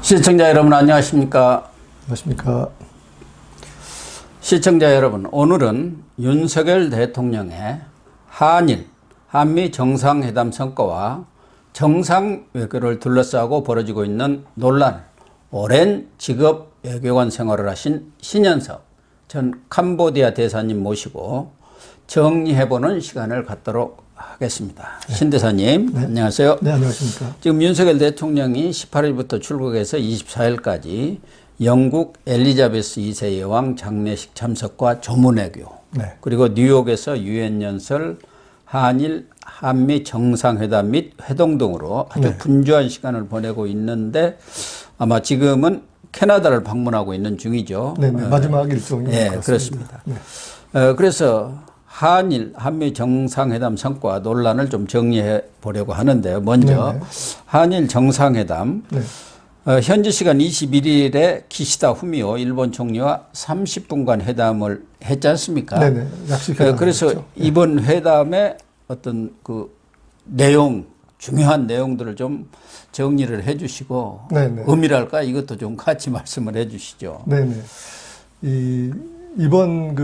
시청자 여러분 안녕하십니까? 안녕하십니까? 시청자 여러분, 오늘은 윤석열 대통령의 한미 정상회담 성과와 정상 외교를 둘러싸고 벌어지고 있는 논란, 오랜 직업 외교관 생활을 하신 신현석 전 캄보디아 대사님 모시고 정리해보는 시간을 갖도록 하겠습니다. 네. 신 대사님, 네. 안녕하세요. 네, 안녕하십니까. 지금 윤석열 대통령이 18일부터 출국해서 24일까지 영국 엘리자베스 2세 여왕 장례식 참석과 조문외교, 네. 그리고 뉴욕에서 유엔 연설, 한미 정상회담 및 회동 등으로 아주 네. 분주한 시간을 보내고 있는데 아마 지금은 캐나다를 방문하고 있는 중이죠. 네, 마지막 일정이 네, 그렇습니다. 네. 그래서 한미 정상회담 성과 논란을 좀 정리해 보려고 하는데요. 먼저 네네. 한일 정상회담 네. 현지 시간 21일에 기시다 후미오 일본 총리와 30분간 회담을 했지 않습니까? 네네. 약식 회담. 그래서 했죠. 이번 회담의 어떤 그 내용, 중요한 내용들을 좀 정리를 해 주시고 네네. 의미랄까 이것도 좀 같이 말씀을 해 주시죠. 네네. 이번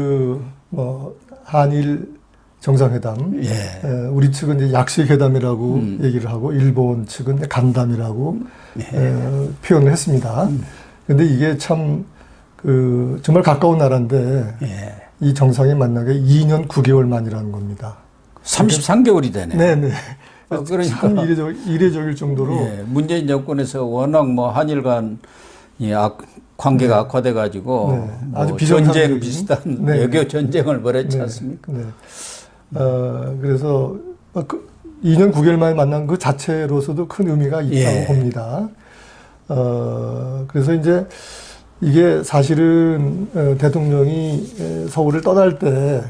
한일 정상회담, 예. 우리 측은 이제 약식 회담이라고 얘기를 하고 일본 측은 간담이라고 표현을 했습니다. 그런데 이게 참 정말 가까운 나라인데 이 정상이 만나게 2년 9개월 만이라는 겁니다. 33개월이 되네. 네네. 그러니까 참 이례적일 정도로. 문재인 정권에서 워낙 한일 간 관계가 악화돼 가지고 아주 전쟁 비슷한 외교 전쟁을 벌였지 않습니까? 네. 그래서 2년 9개월 만에 만난 그 자체로서도 큰 의미가 있다고 봅니다. 그래서 이제 이게 사실은 대통령이 서울을 떠날 때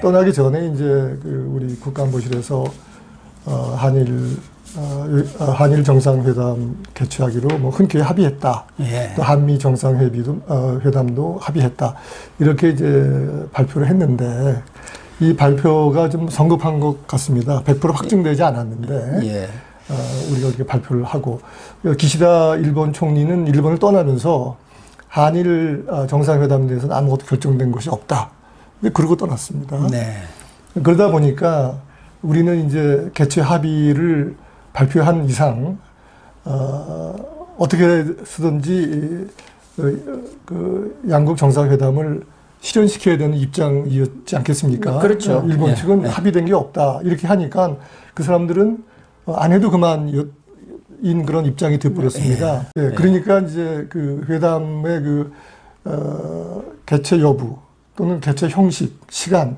떠나기 전에 이제 우리 국가안보실에서 한일 정상회담 개최하기로 흔쾌히 합의했다. 또 한미 정상회담도 합의했다. 이렇게 이제 발표를 했는데 이 발표가 좀 성급한 것 같습니다. 100% 확증되지 않았는데 우리가 이렇게 발표를 하고 기시다 일본 총리는 일본을 떠나면서 한일 정상회담에 대해서는 아무것도 결정된 것이 없다. 그러고 떠났습니다. 네. 그러다 보니까 우리는 이제 개최 합의를 발표한 이상 어떻게 쓰든지 양국 정상회담을 실현시켜야 되는 입장이었지 않겠습니까? 그렇죠. 일본 측은 합의된 게 없다 이렇게 하니까 그 사람들은 안 해도 그만인 그런 입장이 되어버렸습니다. 그러니까 이제 회담의 개최 여부 또는 개최 형식, 시간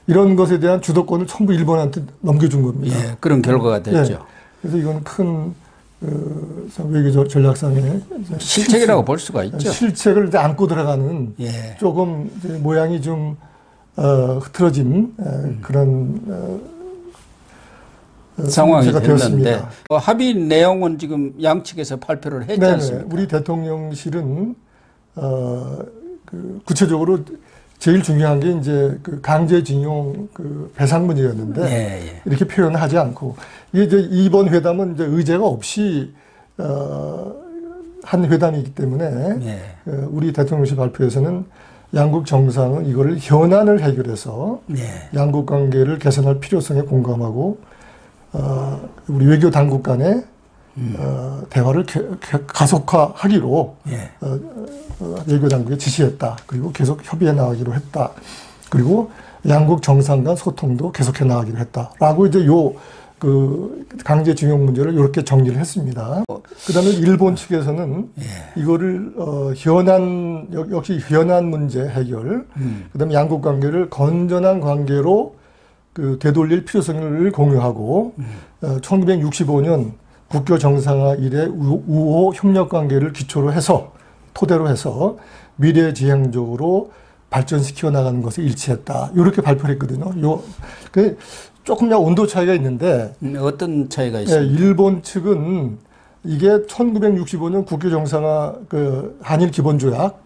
이런 것에 대한 주도권을 전부 일본한테 넘겨준 겁니다. 그런 결과가 됐죠. 그래서 이건 큰 외교 전략상의 실책이라고 볼 수가 있죠. 실책을 이제 안고 들어가는 조금 이제 모양이 좀 흐트러진 그런 상황이 됐는데 합의 내용은 지금 양측에서 발표를 했지 않습니까? 우리 대통령실은 구체적으로 제일 중요한 게 이제 강제징용 배상 문제였는데 이렇게 표현하지 않고 이게 이번 회담은 이제 의제가 없이 한 회담이기 때문에 우리 대통령실 발표에서는 양국 정상은 이거를 현안을 해결해서 양국 관계를 개선할 필요성에 공감하고 우리 외교 당국 간의 대화를 가속화하기로 외교 당국에 지시했다. 그리고 계속 협의해 나가기로 했다. 그리고 양국 정상 간 소통도 계속해 나가기로 했다라고 이제 강제징용 문제를 이렇게 정리를 했습니다. 그다음에 일본 측에서는 이거를 역시 현안 문제 해결, 그다음에 양국 관계를 건전한 관계로 되돌릴 필요성을 공유하고 1965년 국교 정상화 이래 우호 협력 관계를 토대로 해서 미래지향적으로 발전시켜 나가는 것에 일치했다. 이렇게 발표를 했거든요. 조금 온도 차이가 있는데. 어떤 차이가 있습니까? 일본 측은 이게 1965년 국교 정상화 한일 기본조약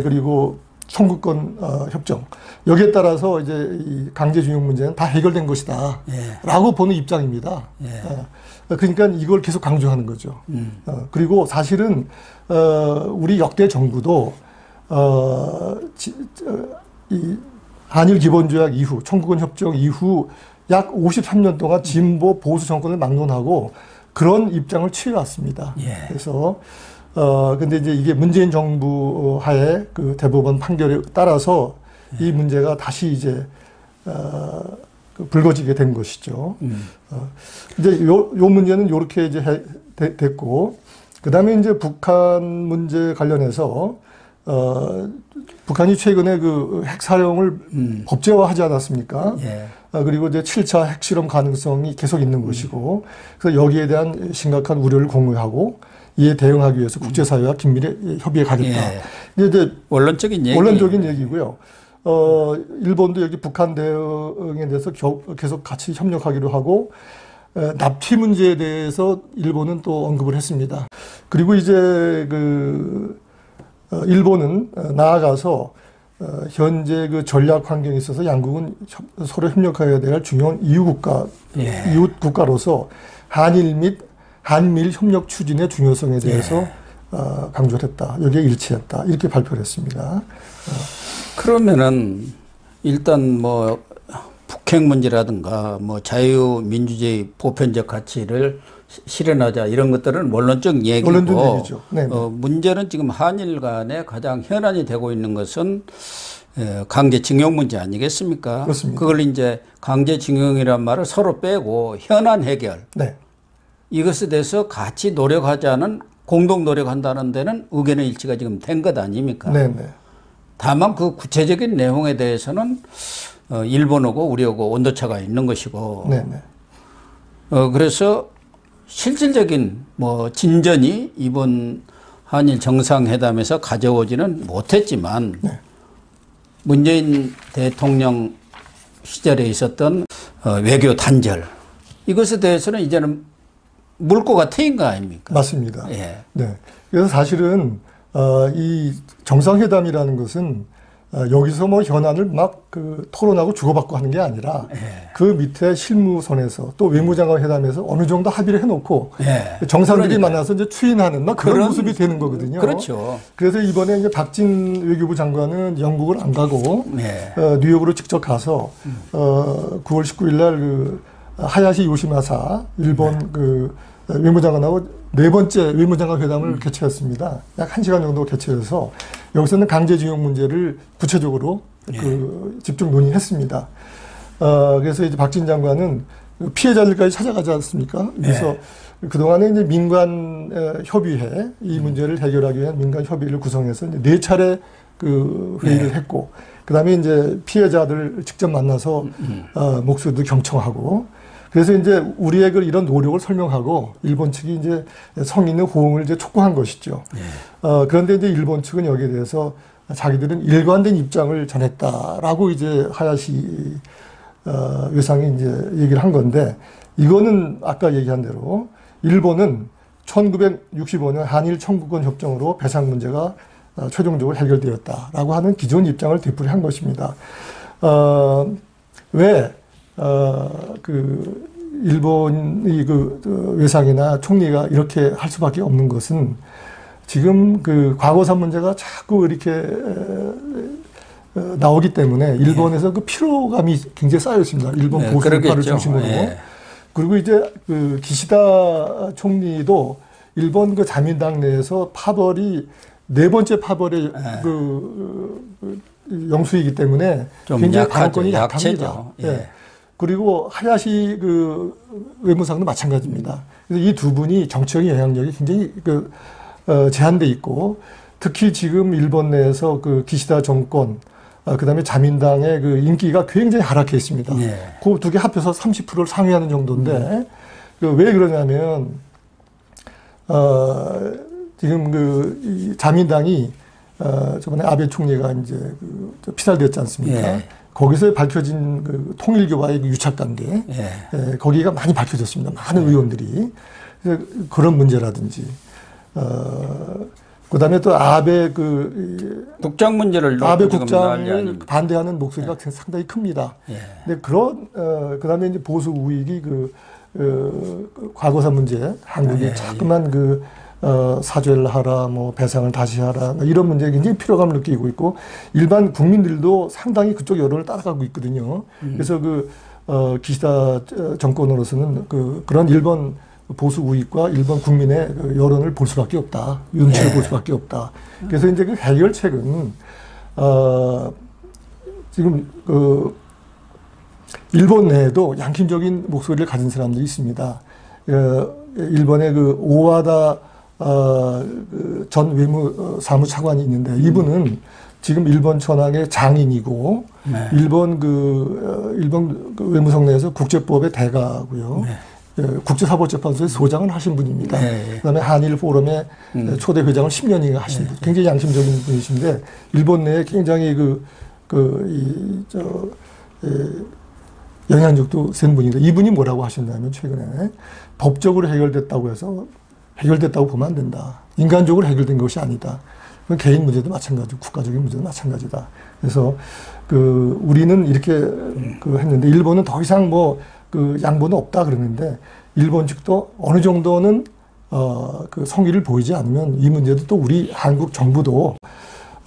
그리고 청구권 협정 여기에 따라서 이제 이 강제징용 문제는 다 해결된 것이다 라고 보는 입장입니다. 그러니까 이걸 계속 강조하는 거죠. 그리고 사실은 우리 역대 정부도 이 한일 기본조약 이후 청구권 협정 이후 약 53년 동안 진보 보수 정권을 막론하고 그런 입장을 취해왔습니다. 그래서 근데 이제 이게 문재인 정부 하에 그 대법원 판결에 따라서 이 문제가 다시 이제 불거지게 된 것이죠. 이제 요 문제는 요렇게 이제 됐고, 그 다음에 이제 북한 문제 관련해서 북한이 최근에 그 핵사령을 법제화하지 않았습니까? 그리고 이제 7차 핵실험 가능성이 계속 있는 것이고, 그래서 여기에 대한 심각한 우려를 공유하고 이에 대응하기 위해서 국제사회와 긴밀히 협의에 가겠다. 이제 원론적인 얘기고요. 일본도 여기 북한 대응에 대해서 계속 같이 협력하기로 하고, 납치 문제에 대해서 일본은 또 언급을 했습니다. 그리고 이제 일본은 나아가서 현재 그 전략 환경에 있어서 양국은 서로 협력해야 될 중요한 이웃 국가로서 한일 및 한미일 협력 추진의 중요성에 대해서 강조를 했다. 여기에 일치했다. 이렇게 발표를 했습니다. 그러면은 일단 뭐 북핵 문제라든가 뭐 자유민주주의 보편적 가치를 실현하자 이런 것들은 원론적 얘기고, 얘기죠. 문제는 지금 한일 간에 가장 현안이 되고 있는 것은 강제징용 문제 아니겠습니까? 그렇습니다. 그걸 이제 강제징용이란 말을 서로 빼고 현안 해결, 이것에 대해서 같이 노력하자는, 공동 노력한다는 데는 의견의 일치가 지금 된 것 아닙니까? 다만 그 구체적인 내용에 대해서는 일본하고 우리하고 온도차가 있는 것이고, 그래서 실질적인 뭐 진전이 이번 한일 정상회담에서 가져오지는 못했지만, 문재인 대통령 시절에 있었던 외교 단절, 이것에 대해서는 이제는 물꼬가 트인 거 아닙니까? 맞습니다. 그래서 사실은 이 정상회담이라는 것은 여기서 뭐 현안을 막 토론하고 주고받고 하는 게 아니라 그 밑에 실무선에서 또 외무장관 회담에서 어느 정도 합의를 해놓고 정상들이 만나서 이제 추인하는 막 그런 모습이 되는 거거든요. 그렇죠. 그래서 이번에 이제 박진 외교부 장관은 영국을 안 가고 뉴욕으로 직접 가서 9월 19일 날 하야시 요시마사 일본 외무장관하고 네 번째 외무장관 회담을 개최했습니다. 약 1시간 정도 개최해서 여기서는 강제징용 문제를 구체적으로 집중 논의했습니다. 그래서 이제 박진 장관은 피해자들까지 찾아가지 않습니까? 그래서 그동안에 이제 민간 협의회, 이 문제를 해결하기 위한 민간 협의를 구성해서 이제 4차례 회의를 했고, 그 다음에 이제 피해자들 직접 만나서 목소리도 경청하고, 그래서 이제 우리의 이런 노력을 설명하고 일본 측이 이제 성의 있는 호응을 이제 촉구한 것이죠. 그런데 이제 일본 측은 여기에 대해서 자기들은 일관된 입장을 전했다라고 이제 하야시 외상이 이제 얘기를 한 건데, 이거는 아까 얘기한 대로 일본은 1965년 한일 청구권 협정으로 배상 문제가 최종적으로 해결되었다라고 하는 기존 입장을 되풀이한 것입니다. 왜 일본이 외상이나 총리가 이렇게 할 수밖에 없는 것은 지금 과거사 문제가 자꾸 이렇게 나오기 때문에 일본에서 피로감이 굉장히 쌓여 있습니다. 일본 보수파를 중심으로. 그리고 이제 기시다 총리도 일본 자민당 내에서 파벌이 4번째 파벌의 영수이기 때문에 굉장히 당권이 약합니다. 그리고 하야시 외무상도 마찬가지입니다. 그래서 이 두 분이 정치적인 영향력이 굉장히 제한돼 있고, 특히 지금 일본 내에서 기시다 정권, 그다음에 자민당의 인기가 굉장히 하락해 있습니다. 그 두 개 합해서 30%를 상회하는 정도인데, 왜 그러냐면 지금 이 자민당이 저번에 아베 총리가 이제 피살됐지 않습니까? 거기서 밝혀진 통일교와의 유착관계, 거기가 많이 밝혀졌습니다. 많은 의원들이. 그런 문제라든지, 그다음에 또 아베 국장 문제를 아베 지금 난리 국장을 아닙니까? 반대하는 목소리가 상당히 큽니다. 예. 근데 그다음에 이제 보수 우익이 과거사 문제, 한국이 자꾸만 사죄를 하라, 뭐 배상을 다시 하라, 이런 문제에 굉장히 피로감을 느끼고 있고, 일반 국민들도 상당히 그쪽 여론을 따라가고 있거든요. 그래서 기시다 정권으로서는 그런 일본 보수 우익과 일본 국민의 여론을 볼 수밖에 없다. 눈치를 볼 수밖에 없다. 그래서 이제 해결책은, 지금 일본 내에도 양심적인 목소리를 가진 사람들이 있습니다. 일본의 오와다 전 외무사무차관이 있는데, 이분은 지금 일본 천황의 장인이고, 네. 일본 외무성 내에서 국제법의 대가고요. 네. 국제사법재판소의 소장을 하신 분입니다. 네. 그다음에 한일 포럼의 초대 회장을 10년이나 하신 분, 굉장히 양심적인 분이신데, 일본 내에 굉장히 영향력도 센 분인데, 이분이 뭐라고 하셨냐면, 최근에 법적으로 해결됐다고 해서 해결됐다고 보면 안 된다. 인간적으로 해결된 것이 아니다. 그건 개인 문제도 마찬가지고 국가적인 문제도 마찬가지다. 그래서 우리는 이렇게 했는데, 일본은 더 이상 양보는 없다 그러는데, 일본 측도 어느 정도는 성의를 보이지 않으면 이 문제도 또 우리 한국 정부도,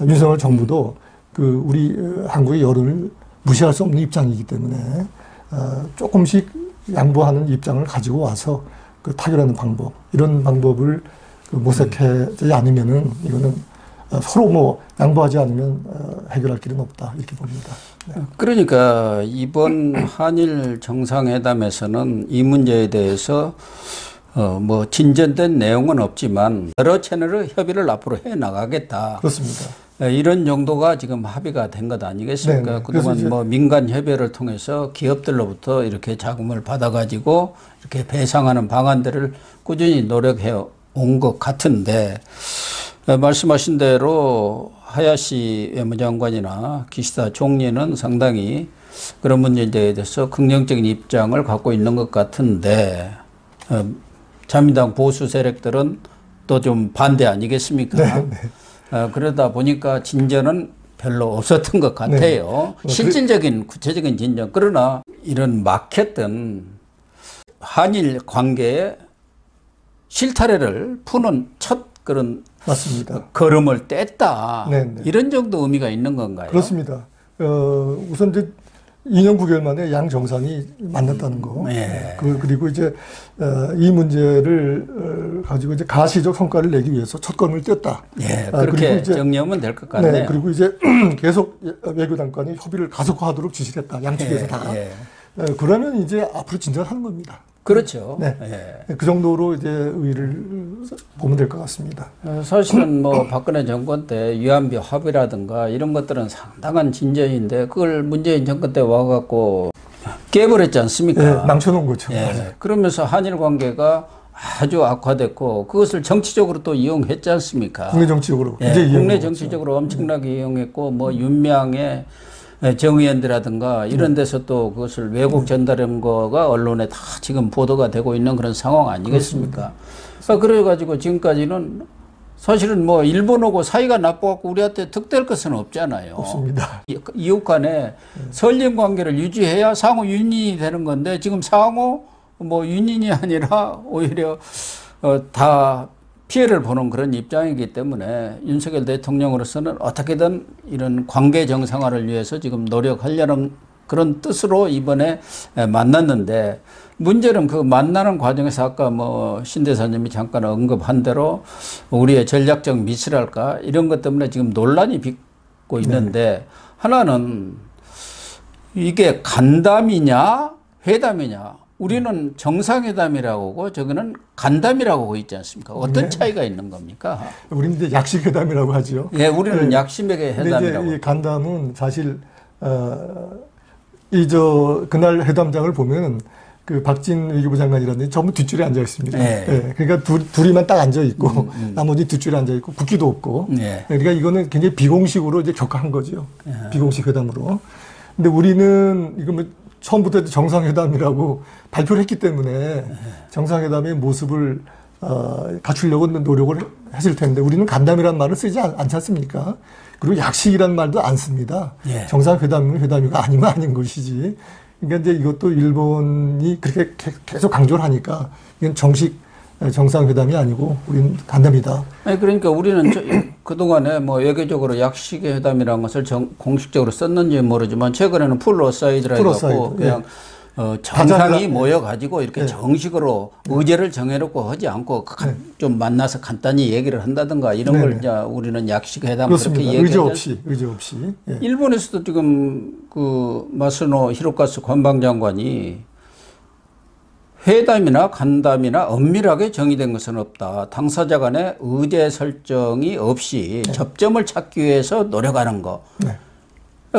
윤석열 정부도 우리 한국의 여론을 무시할 수 없는 입장이기 때문에 조금씩 양보하는 입장을 가지고 와서 타결하는 방법, 이런 방법을 모색하지 않으면은, 이거는 서로 양보하지 않으면 해결할 길은 없다, 이렇게 봅니다. 네. 그러니까 이번 한일 정상회담에서는 이 문제에 대해서 진전된 내용은 없지만 여러 채널로 협의를 앞으로 해 나가겠다. 그렇습니다. 이런 정도가 지금 합의가 된 것 아니겠습니까? 네네. 그동안 민간 협의를 통해서 기업들로부터 이렇게 자금을 받아가지고 이렇게 배상하는 방안들을 꾸준히 노력해 온 것 같은데, 말씀하신 대로 하야시 외무장관이나 기시다 총리는 상당히 그런 문제에 대해서 긍정적인 입장을 갖고 있는 것 같은데, 자민당 보수 세력들은 또 좀 반대 아니겠습니까? 네. 그러다 보니까 진전은 별로 없었던 것 같아요. 네. 실질적인 구체적인 진전. 그러나 이런 막혔던 한일 관계의 실타래를 푸는 첫 그런 맞습니다. 걸음을 뗐다. 네네. 이런 정도 의미가 있는 건가요? 그렇습니다. 우선 이제 2년 9개월 만에 양 정상이 만났다는 거. 네. 그리고 이제 이 문제를 가지고 이제 가시적 성과를 내기 위해서 첫 걸음을 뗐다. 예, 그렇게 정리하면 될 것 같네요. 네, 그리고 이제 계속 외교당 간의 협의를 가속화하도록 지시를 했다. 양측에서 다. 그러면 이제 앞으로 진전하는 겁니다. 그렇죠. 네. 그 정도로 이제 의의를 보면 될 것 같습니다. 사실은 박근혜 정권 때 위안부 합의라든가 이런 것들은 상당한 진전인데, 그걸 문재인 정권 때 와갖고 깨버렸지 않습니까? 네, 망쳐놓은 거죠. 그러면서 한일 관계가 아주 악화됐고, 그것을 정치적으로 또 이용했지 않습니까? 국내 정치적으로. 국내 정치적으로 엄청나게 이용했고, 윤명의 정의원들이라든가 이런 데서 또 그것을 왜곡 전달한 거가 언론에 다 지금 보도가 되고 있는 그런 상황 아니겠습니까? 그래가지고 지금까지는 사실은 일본하고 사이가 나빠갖고 우리한테 득될 것은 없잖아요. 없습니다. 이웃 간에 선림 관계를 유지해야 상호 윤인이 되는 건데, 지금 상호 윤인이 아니라 오히려 다 피해를 보는 그런 입장이기 때문에 윤석열 대통령으로서는 어떻게든 이런 관계 정상화를 위해서 지금 노력하려는 그런 뜻으로 이번에 만났는데, 문제는 그 만나는 과정에서 아까 신 대사님이 잠깐 언급한 대로 우리의 전략적 미스랄까 이런 것 때문에 지금 논란이 빚고 있는데, 하나는 이게 간담이냐 회담이냐, 우리는 정상회담이라고 하고 저기는 간담이라고 하고 있지 않습니까? 어떤 차이가 있는 겁니까? 우리는 이제 약식회담이라고 하죠. 예, 우리는 약식의 회담이라고. 이 간담은 사실 그날 회담장을 보면 박진 외교부 장관이라든지 전부 뒷줄에 앉아 있습니다. 그러니까 둘이만 딱 앉아 있고 나머지 뒷줄에 앉아 있고 국기도 없고. 그러니까 이거는 굉장히 비공식으로 이제 격화한 거죠. 비공식 회담으로. 근데 우리는 이거 처음부터 정상회담이라고 발표를 했기 때문에 정상회담의 모습을 갖추려고 노력을 했을 텐데 우리는 간담회란 말을 쓰지 않지 않습니까? 그리고 약식이란 말도 안 씁니다. 예. 정상회담이면 회담이가 아니면 아닌 것이지. 그러니까 이제 이것도 일본이 그렇게 계속 강조를 하니까 이건 정식 정상회담이 아니고 우리는 간담회다. 아니, 그러니까 우리는 그동안에 뭐 외교적으로 약식의 회담이라는 것을 공식적으로 썼는지 모르지만 최근에는 풀어사이드라고 하고 그냥 정상이 모여가지고 이렇게 정식으로 의제를 정해놓고 하지 않고 좀 만나서 간단히 얘기를 한다든가 이런 걸 이제 우리는 약식회담 그렇게 얘기하지. 의제 없이. 예. 일본에서도 지금 그 마스노 히로카스 관방장관이 회담이나 간담이나 엄밀하게 정의된 것은 없다. 당사자 간의 의제 설정이 없이 접점을 찾기 위해서 노력하는 거.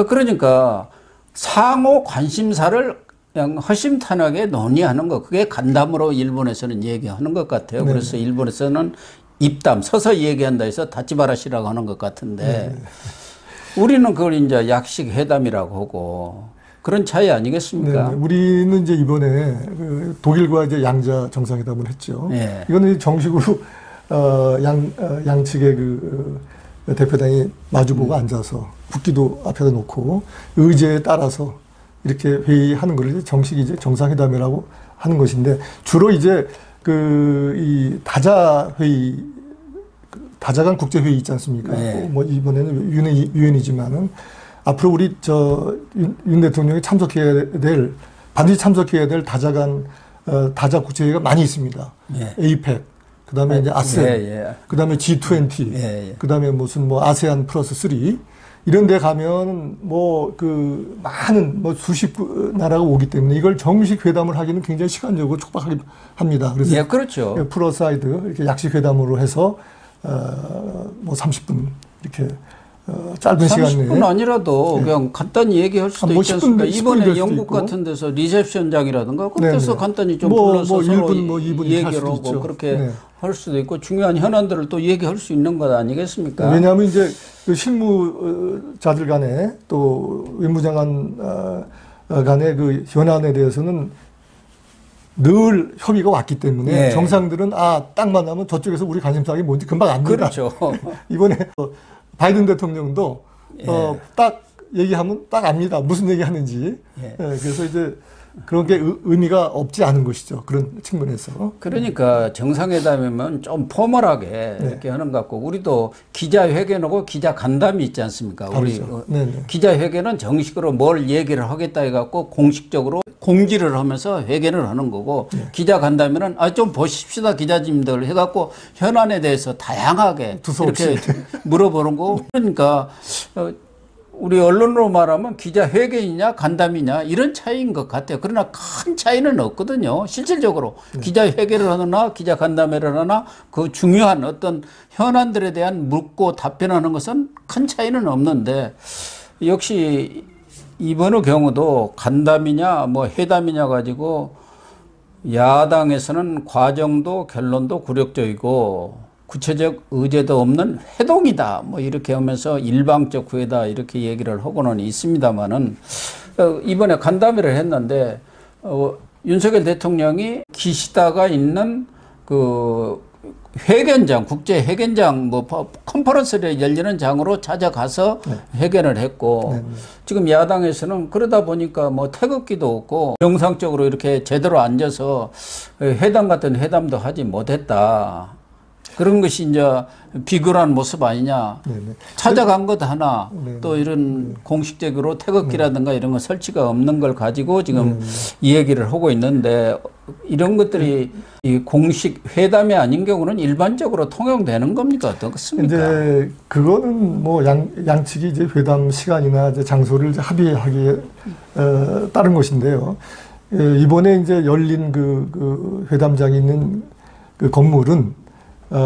그러니까 상호 관심사를 그냥 허심탄회하게 논의하는 거. 그게 간담으로 일본에서는 얘기하는 것 같아요. 그래서 일본에서는 입담, 서서 얘기한다 해서 닫지 마라시라고 하는 것 같은데 우리는 그걸 이제 약식 회담이라고 하고 그런 차이 아니겠습니까? 우리는 이제 이번에 독일과 이제 양자 정상회담을 했죠. 네. 이거는 정식으로 양측의 대표단이 마주보고 앉아서 국기도 앞에다 놓고 의제에 따라서 이렇게 회의하는 걸 이제 정식 이제 정상회담이라고 하는 것인데 주로 이제 이 다자 회의, 다자간 국제 회의 있지 않습니까? 네. 뭐 이번에는 유엔이지만은 앞으로 우리 윤 대통령이 반드시 참석해야 될 다자간 다자 국제 회의가 많이 있습니다. 예. 에이펙, 그다음에 이제 아세안, 그다음에 G20, 그다음에 무슨 뭐 아세안 플러스 3 이런 데 가면 많은 수십 나라가 오기 때문에 이걸 정식 회담을 하기는 굉장히 시간적으로 촉박합니다. 그래서 예, 그렇죠. 풀어사이드 이렇게 약식 회담으로 해서 30분 이렇게 짧은 시간 내에 30분 아니라도 그냥 간단히 얘기할 수도 있지 않습니까? 이번에 영국 같은 데서 리셉션장이라든가 그때서 간단히 좀 불러서 서로 2분 얘기를 하고 그렇게 할 수도 있고 중요한 현안들을 또 얘기할 수 있는 것 아니겠습니까? 왜냐하면 이제 실무자들 간에 또 외무장관 간의 현안에 대해서는 늘 협의가 왔기 때문에 정상들은 딱 만나면 저쪽에서 우리 관심사가 뭔지 금방 압니다. 그렇죠. 이번에 바이든 대통령도 딱 얘기하면 딱 압니다. 무슨 얘기하는지. 그래서 이제 그런 게 의미가 없지 않은 것이죠. 그런 측면에서. 그러니까 정상회담이면 좀 포멀하게 이렇게 하는 것 같고 우리도 기자회견하고 기자간담이 있지 않습니까? 우리 기자회견은 정식으로 뭘 얘기를 하겠다 해갖고 공식적으로 공지를 하면서 회견을 하는 거고 기자간담회는 좀 보십시다 기자님들 해갖고 현안에 대해서 다양하게 이렇게 물어보는 거. 그러니까 우리 언론으로 말하면 기자회견이냐 간담이냐 이런 차이인 것 같아요. 그러나 큰 차이는 없거든요. 실질적으로 기자회견을 하거나 기자간담회를 하거나 그 중요한 어떤 현안들에 대한 묻고 답변하는 것은 큰 차이는 없는데 역시 이번의 경우도 간담이냐 뭐 회담이냐 가지고 야당에서는 과정도 결론도 굴욕적이고 구체적 의제도 없는 회동이다. 뭐 이렇게 하면서 일방적 구애다 이렇게 얘기를 하고는 있습니다만은 이번에 간담회를 했는데 윤석열 대통령이 기시다가 있는 회견장, 국제 회견장 컨퍼런스를 열리는 장으로 찾아가서 회견을 했고 지금 야당에서는 그러다 보니까 태극기도 없고 정상적으로 이렇게 제대로 앉아서 회담 같은 회담도 하지 못했다. 그런 것이 이제 비굴한 모습 아니냐. 찾아간 것 하나 또 이런 공식적으로 태극기라든가 이런 거 설치가 없는 걸 가지고 지금 이 얘기를 하고 있는데 이런 것들이 이 공식 회담이 아닌 경우는 일반적으로 통용되는 겁니까? 어떻습니까? 이제 그거는 양측이 이제 회담 시간이나 이제 장소를 이제 합의하기에 따른 것인데요. 이번에 이제 열린 그 회담장이 있는 그 건물은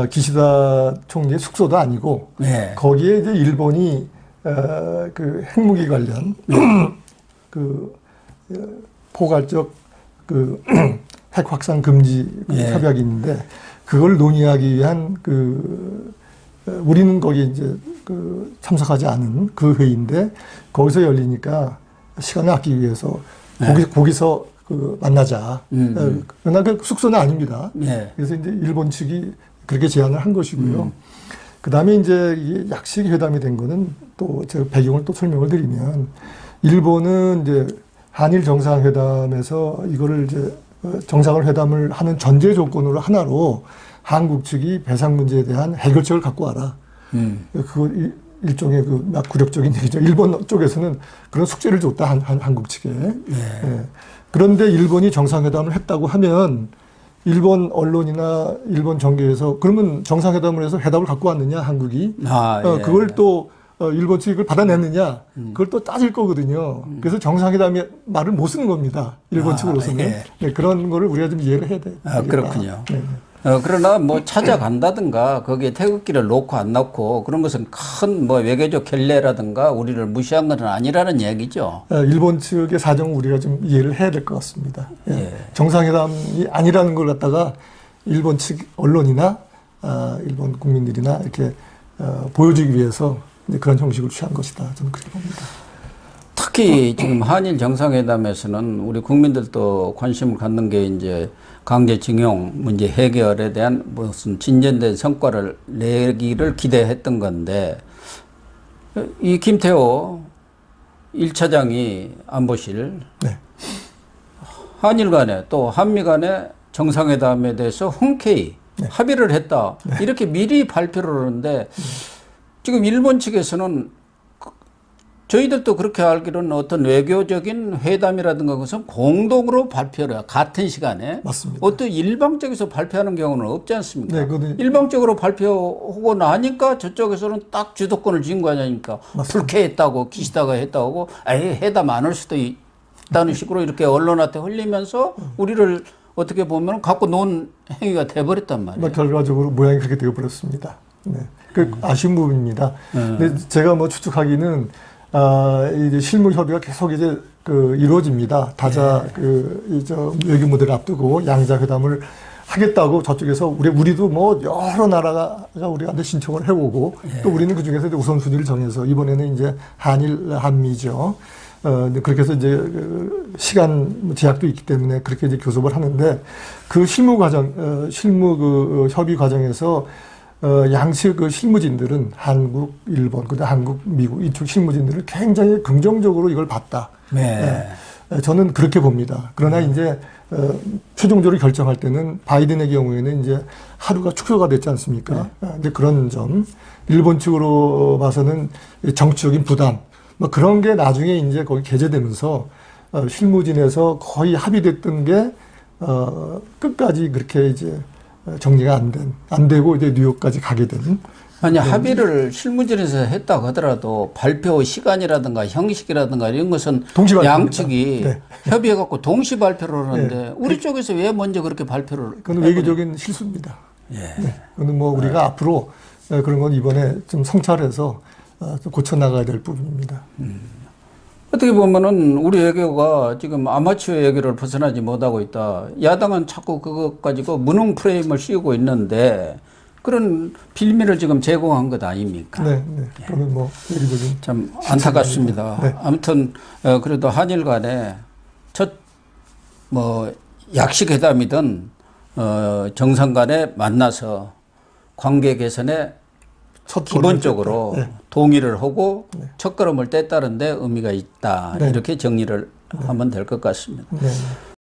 기시다 총리의 숙소도 아니고 거기에 이제 일본이 그 핵무기 관련 포괄적 핵 확산 금지 협약이 있는데 그걸 논의하기 위한 우리는 거기 이제 참석하지 않은 그 회의인데 거기서 열리니까 시간을 아끼기 위해서 거기서 만나자. 그러나 그 숙소는 아닙니다. 예. 그래서 이제 일본 측이 그렇게 제안을 한 것이고요. 그 다음에 이제 이게 약식 회담이 된 거는 또 제가 배경을 또 설명을 드리면 일본은 이제 한일 정상회담에서 이거를 이제 정상을 회담을 하는 전제 조건으로 하나로 한국 측이 배상 문제에 대한 해결책을 갖고 와라. 그거 일종의 그 막 굴욕적인 얘기죠. 일본 쪽에서는 그런 숙제를 줬다 한국 측에. 예. 그런데 일본이 정상회담을 했다고 하면 일본 언론이나 일본 정계에서 그러면 정상회담을 해서 회답을 갖고 왔느냐 한국이 예. 그걸 또 일본 측이 그걸 받아냈느냐 그걸 또 따질 거거든요. 그래서 정상회담의 말을 못 쓰는 겁니다. 일본 측으로서는. 예. 네, 그런 거를 우리가 좀 이해를 해야 돼. 그렇군요. 네. 그러나 뭐 찾아간다든가 거기에 태극기를 놓고 안 놓고 그런 것은 큰 뭐 외교적 결례라든가 우리를 무시한 건 아니라는 얘기죠. 일본 측의 사정을 우리가 좀 이해를 해야 될 것 같습니다. 예. 예. 정상회담이 아니라는 걸 갖다가 일본 측 언론이나 일본 국민들이나 이렇게 보여주기 위해서 이제 그런 형식을 취한 것이다. 저는 그렇게 봅니다. 특히 지금 한일 정상회담에서는 우리 국민들도 관심을 갖는 게 이제 강제징용 문제 해결에 대한 무슨 진전된 성과를 내기를 기대했던 건데 이 김태호 1차장이 안보실 네. 한일 간에 또 한미 간에 정상회담에 대해서 흔쾌히 합의를 했다. 이렇게 미리 발표를 하는데 지금 일본 측에서는 저희들도 그렇게 알기로는 어떤 외교적인 회담이라든가 그것은 공동으로 발표를 해요. 같은 시간에. 맞습니다. 어떤 일방적에서 발표하는 경우는 없지 않습니까? 네, 그거는 일방적으로 발표하고 나니까 저쪽에서는 딱 주도권을 쥔 거 아닙니까? 불쾌했다고 기시다가 했다고 아예 회담 안 할 수도 있다는 식으로 이렇게 언론한테 흘리면서 우리를 어떻게 보면 갖고 논 행위가 돼버렸단 말이에요. 결과적으로 모양이 그렇게 되어버렸습니다. 네. 그 아쉬운 부분입니다. 근데 제가 뭐 추측하기는 이제 실무 협의가 계속 이제 이루어집니다. 다자 외교 무대를 앞두고 양자 회담을 하겠다고 저쪽에서 우리도 뭐 여러 나라가 우리한테 신청을 해오고 또 우리는 그 중에서 이제 우선순위를 정해서 이번에는 이제 한미죠. 그렇게 해서 이제 시간 제약도 있기 때문에 그렇게 이제 교섭을 하는데 그 실무 협의 과정에서 양측 그 실무진들은 한국, 일본, 그다음 한국, 미국 이쪽 실무진들은 굉장히 긍정적으로 이걸 봤다. 네. 저는 그렇게 봅니다. 그러나 이제 최종적으로 결정할 때는 바이든의 경우에는 이제 하루가 축소가 됐지 않습니까? 이제 그런 점, 일본 측으로 봐서는 정치적인 부담, 뭐 그런 게 나중에 이제 거기 게재되면서 실무진에서 거의 합의됐던 게 끝까지 그렇게 이제 정리가 안 되고 이제 뉴욕까지 가게 된. 아니, 합의를 실무진에서 했다고 하더라도 발표 시간이라든가 형식이라든가 이런 것은 양측이 협의해갖고 동시 발표를 하는데 우리 쪽에서 왜 먼저 그렇게 발표를 그건 외교적인 실수입니다. 네. 그건 뭐 우리가 앞으로 그런 건 이번에 좀 성찰해서 고쳐나가야 될 부분입니다. 어떻게 보면은 우리 외교가 지금 아마추어 외교를 벗어나지 못하고 있다. 야당은 자꾸 그것 가지고 무능 프레임을 씌우고 있는데 그런 빌미를 지금 제공한 것 아닙니까? 네. 그건 뭐 외교적인 참 안타깝습니다. 네. 아무튼 그래도 한일 간에 첫 뭐 약식 회담이든 정상 간에 만나서 관계 개선에 기본적으로 동의를 하고 첫걸음을 뗐다는데 의미가 있다. 이렇게 정리를 하면 될 것 같습니다.